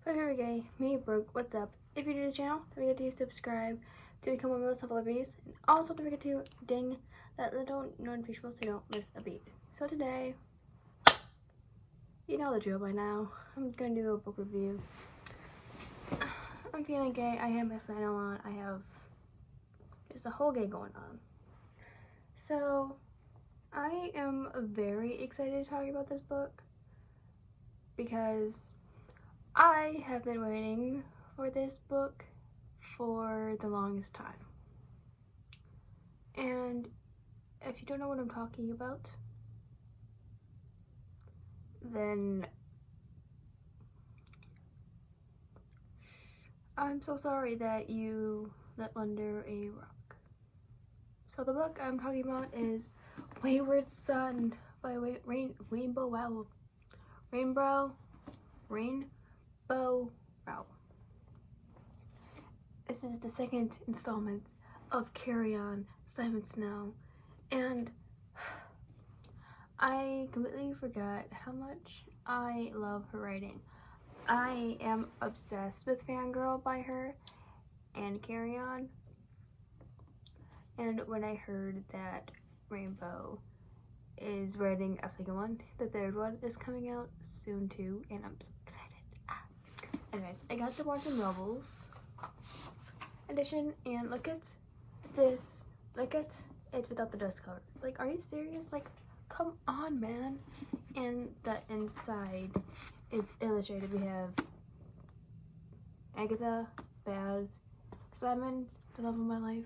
Very gay, me broke, what's up? If you're new to this channel, don't forget to subscribe to become one of those sunflowerbreezes, and also don't forget to ding that little notification bell so you don't miss a beat. So today, you know the drill by now, I'm gonna do a book review. I'm feeling gay, I have my flannel on, I have just a whole gay going on. So, I am very excited to talk about this book because I have been waiting for this book for the longest time. And if you don't know what I'm talking about, then I'm so sorry that you live under a rock. So the book I'm talking about is Wayward Son by Rainbow Rowell. This is the second installment of Carry On, Simon Snow, and I completely forgot how much I love her writing. I am obsessed with Fangirl by her and Carry On, and when I heard that Rainbow is writing a second one, the third one is coming out soon too, and I'm so excited. Anyways, I got the Barnes & Nobles edition, and look at this. Look at it without the dust cover. Like, are you serious? Like, come on, man. And the inside is illustrated. We have Agatha, Baz, Simon, the love of my life,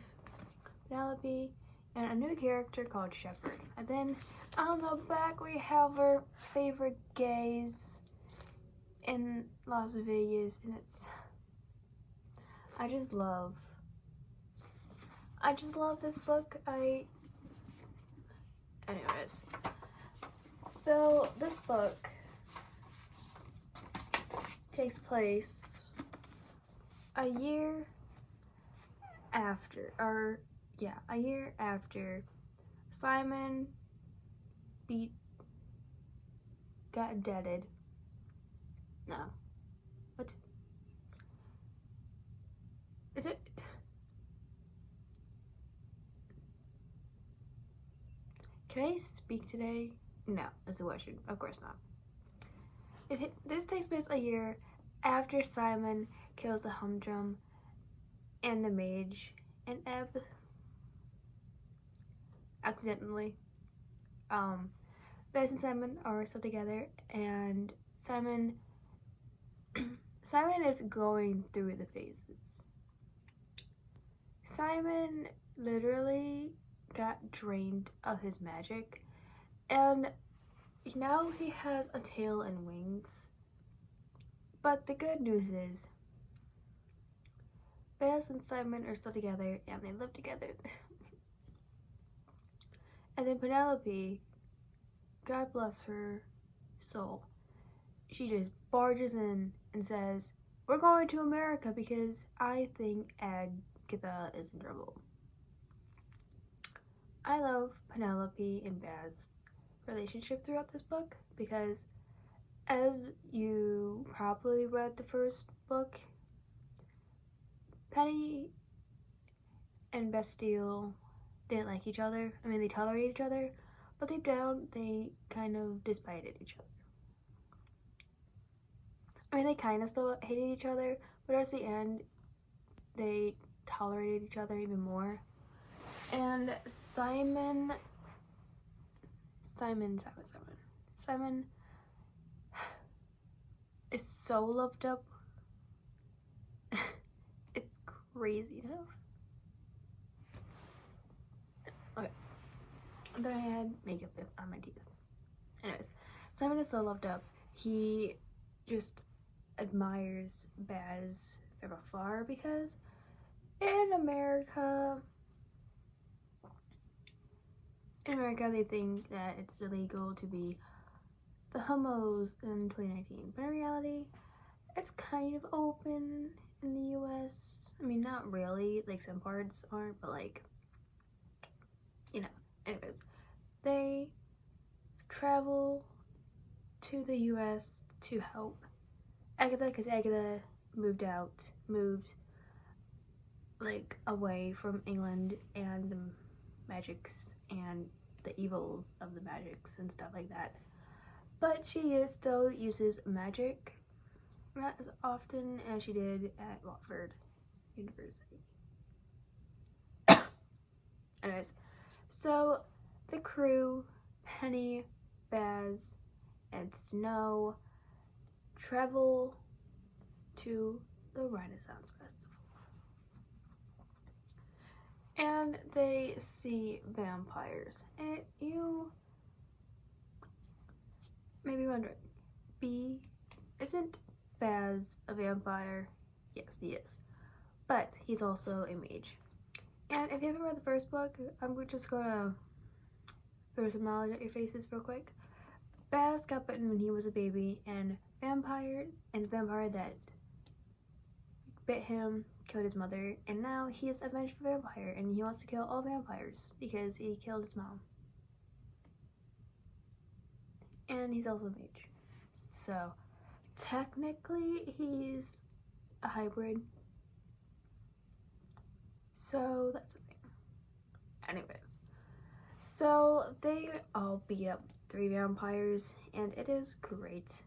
Penelope, and a new character called Shepherd. And then on the back we have our favorite gays in Las Vegas, and it's I just love this book. Anyways, so this book takes place a year after, Simon got deaded. No. What? Is it? Can I speak today? No, that's the question. Of course not. This takes place a year after Simon kills the humdrum and the mage and Ebb accidentally. Baz and Simon are still together, and Simon is going through the phases. Simon literally got drained of his magic, and now he has a tail and wings. But the good news is Baz and Simon are still together, and they live together. And then Penelope, God bless her soul, she just barges in and says, "We're going to America because I think Agatha is in trouble." I love Penelope and Baz's relationship throughout this book because, as you probably read the first book, Penny and Bastille didn't like each other. I mean, they tolerated each other, but deep down, they kind of despised each other. I mean, they kind of still hated each other, but at the end, they tolerated each other even more. And Simon is so loved up. It's crazy enough. Okay. Then I had makeup on my teeth. Anyways, Simon is so loved up. He just admires Baz from afar because in America they think that it's illegal to be the homos in 2019, but in reality it's kind of open in the US. I mean, not really, like some parts aren't, but like, you know. Anyways, they travel to the US to help Agatha, because Agatha moved like away from England and the magics and the evils of the magics and stuff like that. But she still uses magic, not as often as she did at Watford University. Anyways, so the crew, Penny, Baz, and Snow, travel to the Renaissance Festival. And they see vampires. And you may be wondering, isn't Baz a vampire? Yes, he is. But he's also a mage. And if you haven't read the first book, I'm just gonna throw some knowledge at your faces real quick. Baz got bitten when he was a baby, and the vampire that bit him killed his mother, and now he is a vengeful vampire, and he wants to kill all vampires because he killed his mom. And he's also a mage. So, technically, he's a hybrid. So, that's the thing. Anyways. So, they all beat up 3 vampires, and it is great.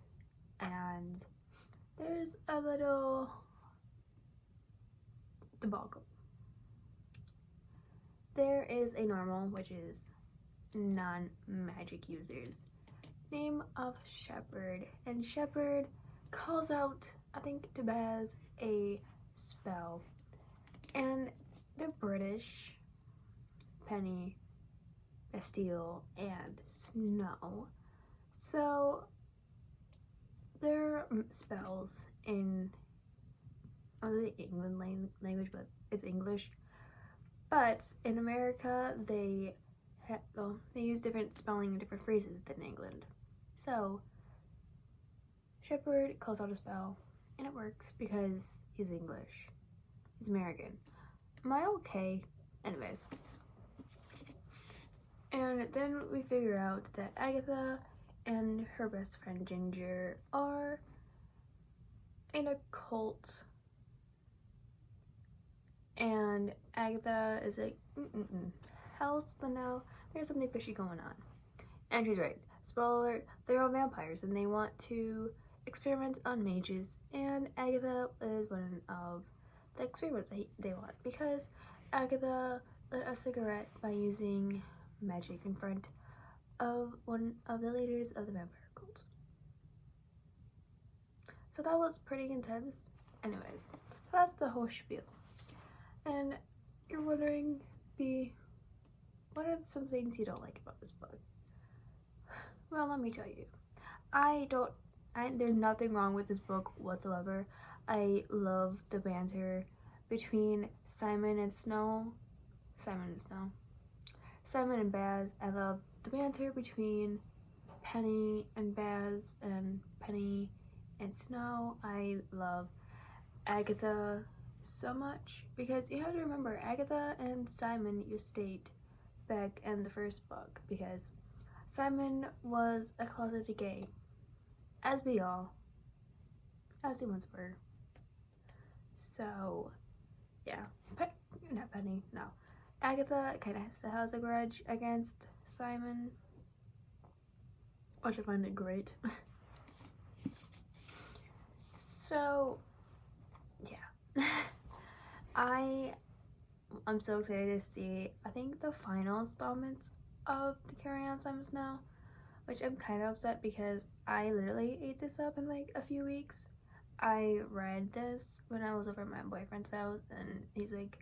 And there's a little debacle. There is a normal, which is non-magic users, name of Shepherd, and Shepherd calls out, I think, to Baz a spell, and the British, Penny, Bastille, and Snow, so their spells in the England language, but it's English. But in America, they use different spelling and different phrases than England. So Shepherd calls out a spell, and it works because he's English. He's American. Am I okay? Anyways. And then we figure out that Agatha and her best friend Ginger are in a cult. And Agatha is like, hell's the no, there's something fishy going on. And she's right. Spoiler alert, they're all vampires and they want to experiment on mages. And Agatha is one of the experiments they want, because Agatha lit a cigarette by using magic in front of one of the leaders of the vampire cult. So that was pretty intense. Anyways, so that's the whole spiel. And you're wondering, what are some things you don't like about this book? Well, let me tell you. There's nothing wrong with this book whatsoever. I love the banter between Simon and Baz. I love the banter between Penny and Baz and Penny and Snow. I love Agatha so much, because you have to remember, Agatha and Simon used to date back in the first book, because Simon was a closeted gay, as we once were. So yeah, not Penny, no. Agatha kind of still has a grudge against Simon, which I find it great. So yeah. I'm so excited to see, I think, the final installments of the Carry On Simon Snow, which I'm kind of upset because I literally ate this up in like a few weeks. I read this when I was over at my boyfriend's house, and he's like,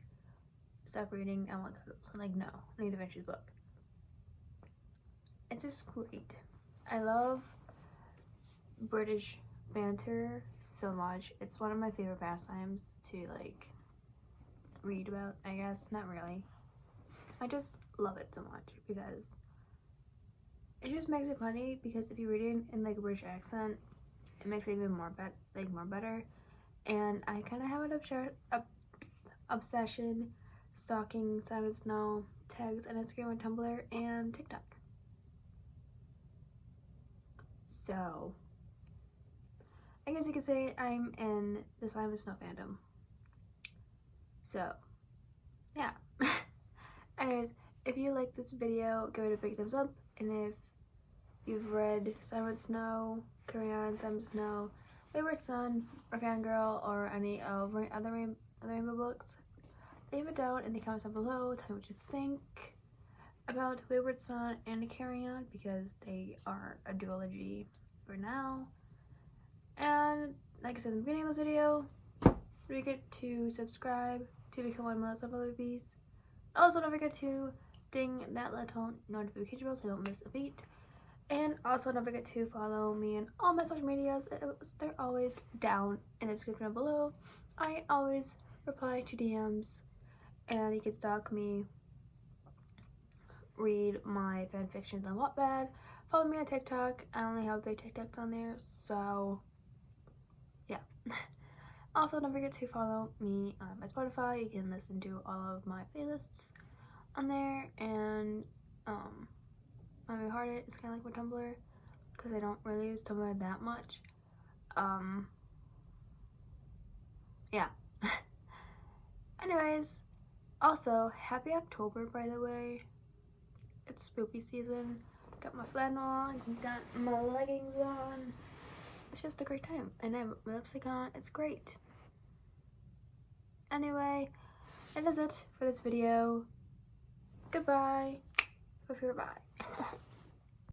stop reading, I want cuddles. I'm like, no, I need to finish this book. It's just great. I love British banter so much. It's one of my favorite pastimes to like read about, I guess. Not really. I just love it so much because it just makes it funny, because if you read it in like a British accent, it makes it even more better. And I kind of have an obsession stalking Simon Snow tags on Instagram and Tumblr and TikTok. So again, guess you could say I'm in the Slime and Snow fandom. So, yeah. Anyways, if you like this video, give it a big thumbs up. And if you've read Slime and Snow, Carry On, Slime and Snow, Wayward Sun, or Fangirl, or any of other rainbow books, leave it down in the comments down below. Tell me what you think about Wayward Sun and Carry On, because they are a duology for now. And like I said in the beginning of this video, don't forget to subscribe to become one of my sunflowerbreezes. Also, don't forget to ding that little notification bell so you don't miss a beat. And also, don't forget to follow me on all my social medias. They're always down in the description below. I always reply to DMs, and you can stalk me, read my fan fictions on Wattpad, follow me on TikTok. I only have 3 TikToks on there, so yeah. Also, don't forget to follow me on my Spotify. You can listen to all of my playlists on there, and let me heart it. It's kind of like my Tumblr, because I don't really use Tumblr that much. Yeah. Anyways, also, happy October, by the way. It's spooky season. Got my flannel on, got my leggings on. It's just a great time. And I have my lipstick on. It's great. Anyway, that is it for this video. Goodbye. Hope you're bye.